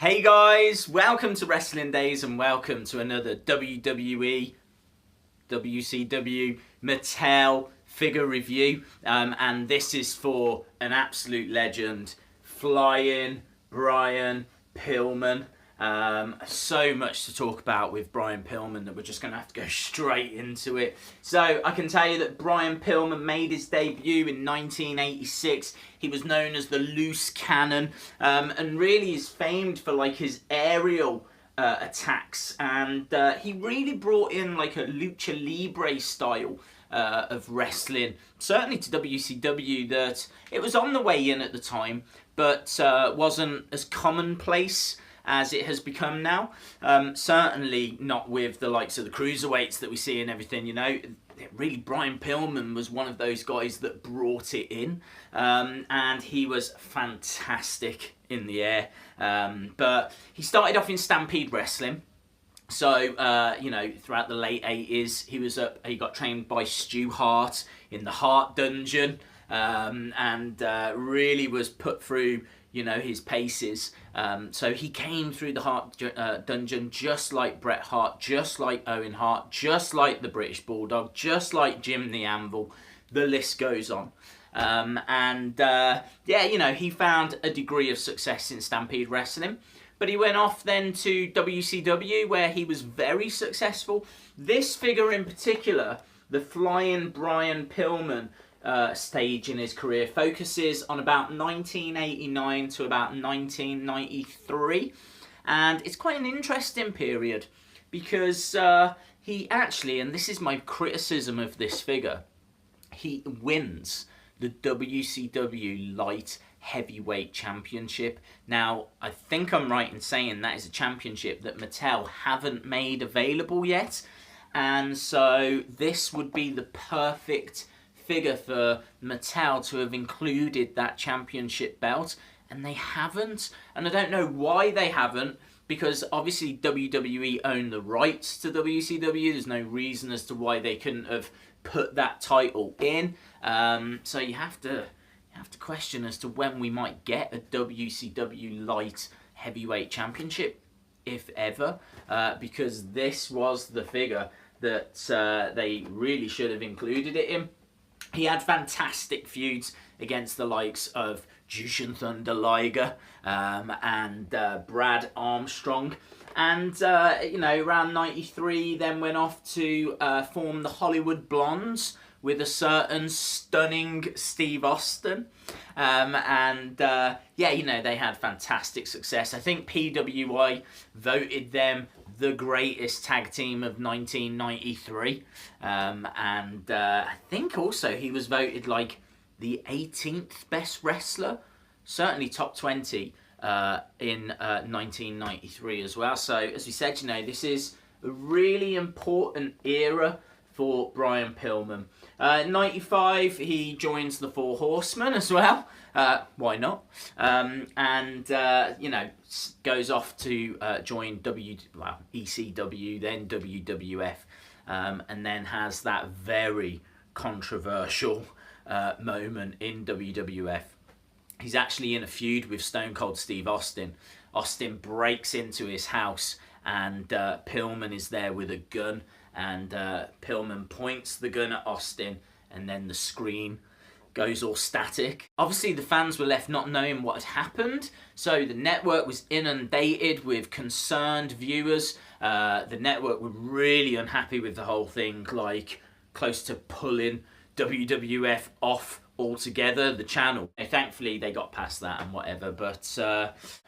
Hey guys, welcome to Wrestling Days and welcome to another WWE, WCW, Mattel figure review. And this is for an absolute legend, Flying Brian Pillman. So much to talk about with Brian Pillman that we're just going to have to go straight into it. So I can tell you that Brian Pillman made his debut in 1986. He was known as the Loose Cannon, and really is famed for like his aerial attacks, and he really brought in like a lucha libre style of wrestling, certainly to WCW, that it was on the way in at the time, but wasn't as commonplace as it has become now. Certainly not with the likes of the cruiserweights that we see and everything, you know. Really, Brian Pillman was one of those guys that brought it in, and he was fantastic in the air. But he started off in Stampede Wrestling. So, you know, throughout the late 80s, he got trained by Stu Hart in the Hart Dungeon, and really was put through, you know, his paces. So he came through the Hart Dungeon just like Bret Hart, just like Owen Hart, just like the British Bulldog, just like Jim the Anvil. The list goes on. Yeah, you know, he found a degree of success in Stampede Wrestling. But he went off then to WCW, where he was very successful. This figure in particular, the Flying Brian Pillman stage in his career, focuses on about 1989 to about 1993. And it's quite an interesting period because he actually, and this is my criticism of this figure, he wins the WCW Light Heavyweight Championship. Now, I think I'm right in saying that is a championship that Mattel haven't made available yet. And so this would be the perfect figure for Mattel to have included that championship belt. And they haven't. And I don't know why they haven't, because obviously WWE own the rights to WCW. There's no reason as to why they couldn't have put that title in. So you have to question as to when we might get a WCW Light Heavyweight Championship, if ever, because this was the figure that they really should have included it in. He had fantastic feuds against the likes of Jushin Thunder Liger and Brad Armstrong. And, you know, around 93, then went off to form the Hollywood Blondes with a certain stunning Steve Austin. Yeah, you know, they had fantastic success. I think PWI voted them the greatest tag team of 1993. I think also he was voted like the 18th best wrestler, certainly top 20 in 1993 as well. So as we said, you know, this is a really important era for Brian Pillman. 95, he joins the Four Horsemen as well. Why not? You know, goes off to join ECW, then WWF, and then has that very controversial moment in WWF. He's actually in a feud with Stone Cold Steve Austin. Austin breaks into his house, and Pillman is there with a gun. And Pillman points the gun at Austin, and then the screen goes all static. Obviously, the fans were left not knowing what had happened, so the network was inundated with concerned viewers. The network were really unhappy with the whole thing, like close to pulling WWF off altogether, the channel. Thankfully, they got past that and whatever, but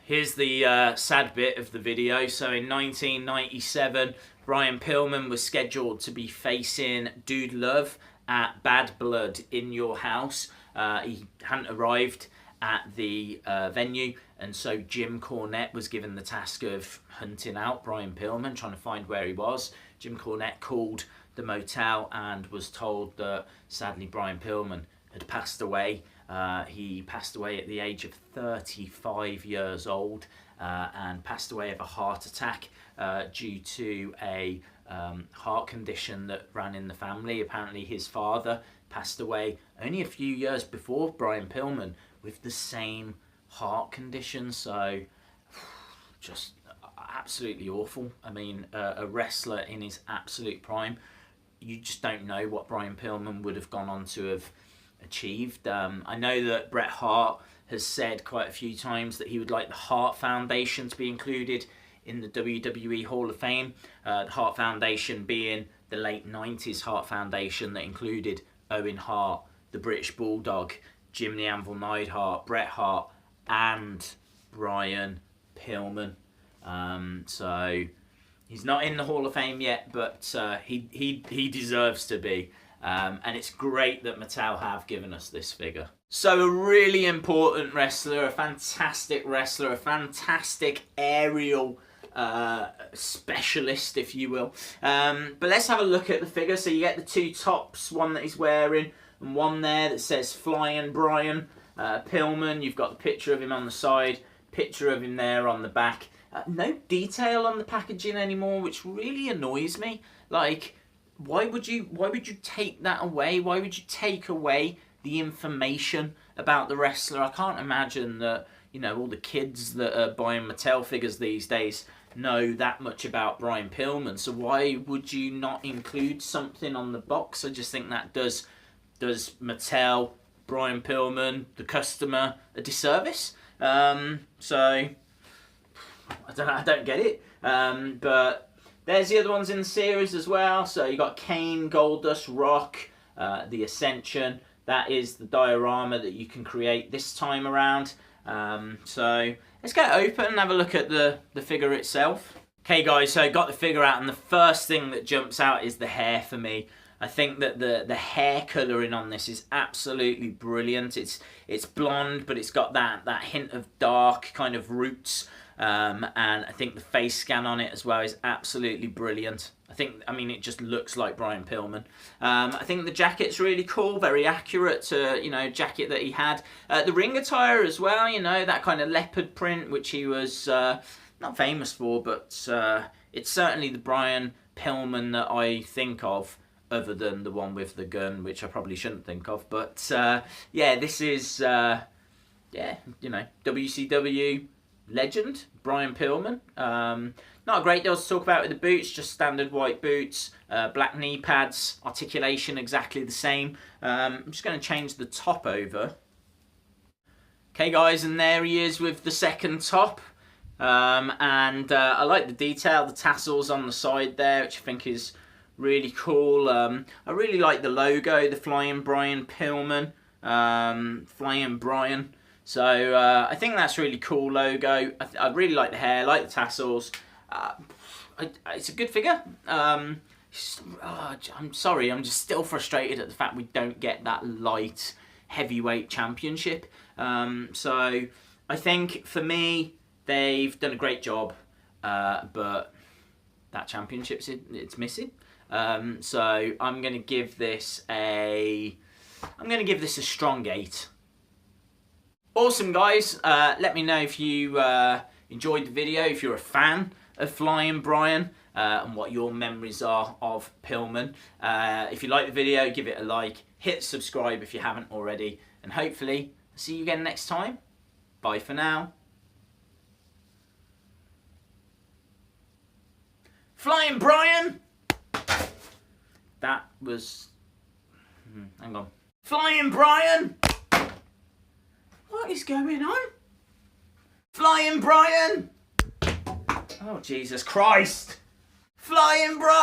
here's the sad bit of the video. So in 1997, Brian Pillman was scheduled to be facing Dude Love at Bad Blood in Your House. He hadn't arrived at the venue, and so Jim Cornette was given the task of hunting out Brian Pillman, trying to find where he was. Jim Cornette called the motel and was told that sadly Brian Pillman had passed away. He passed away at the age of 35 years old and passed away of a heart attack due to a heart condition that ran in the family. Apparently his father passed away only a few years before Brian Pillman with the same heart condition. So just absolutely awful. I mean, a wrestler in his absolute prime. You just don't know what Brian Pillman would have gone on to have achieved. I know that Bret Hart has said quite a few times that he would like the Hart Foundation to be included in the WWE Hall of Fame. The Hart Foundation being the late 90s Hart Foundation that included Owen Hart, the British Bulldog, Jim the Anvil Neidhart, Bret Hart, and Brian Pillman. So he's not in the Hall of Fame yet, but he deserves to be. And it's great that Mattel have given us this figure. So a really important wrestler, a fantastic aerial specialist, if you will. But let's have a look at the figure. So you get the two tops, one that he's wearing and one there that says Flying Brian Pillman. You've got the picture of him on the side, picture of him there on the back. No detail on the packaging anymore, which really annoys me. Like, why would you take that away? Why would you take away the information about the wrestler? I can't imagine that, you know, all the kids that are buying Mattel figures these days know that much about Brian Pillman. So why would you not include something on the box? I just think that does Mattel, Brian Pillman, the customer, a disservice. So I don't get it. But there's the other ones in the series as well. So you got Kane, Goldust, Rock, the Ascension. That is the diorama that you can create this time around. So let's get it open and have a look at the figure itself. Okay guys, so I got the figure out, and the first thing that jumps out is the hair for me. I think that the hair colouring on this is absolutely brilliant. It's blonde, but it's got that hint of dark kind of roots. And I think the face scan on it as well is absolutely brilliant. I mean, it just looks like Brian Pillman. I think the jacket's really cool, very accurate to, you know, jacket that he had. The ring attire as well, you know, that kind of leopard print, which he was not famous for, but it's certainly the Brian Pillman that I think of, other than the one with the gun, which I probably shouldn't think of. But yeah, this is, yeah, you know, WCW legend, Brian Pillman. Not a great deal to talk about with the boots, just standard white boots, black knee pads, articulation exactly the same. I'm just going to change the top over. Okay guys, and there he is with the second top. And I like the detail, the tassels on the side there, which I think is really cool. I really like the logo, the Flying Brian Pillman, Flying Brian. So I think that's a really cool logo. I really like the hair, like the tassels. It's a good figure. I'm sorry, I'm just still frustrated at the fact we don't get that light heavyweight championship. So I think for me, they've done a great job, but that championship's it's missing. So I'm going to give this a strong 8. Awesome guys, let me know if you enjoyed the video, if you're a fan of Flying Brian, and what your memories are of Pillman. If you like the video, give it a like, hit subscribe if you haven't already, and hopefully I'll see you again next time. Bye for now. Flying Brian! That was... hang on. Flying Brian! What is going on? Flying Brian! Oh, Jesus Christ! Flying Brian!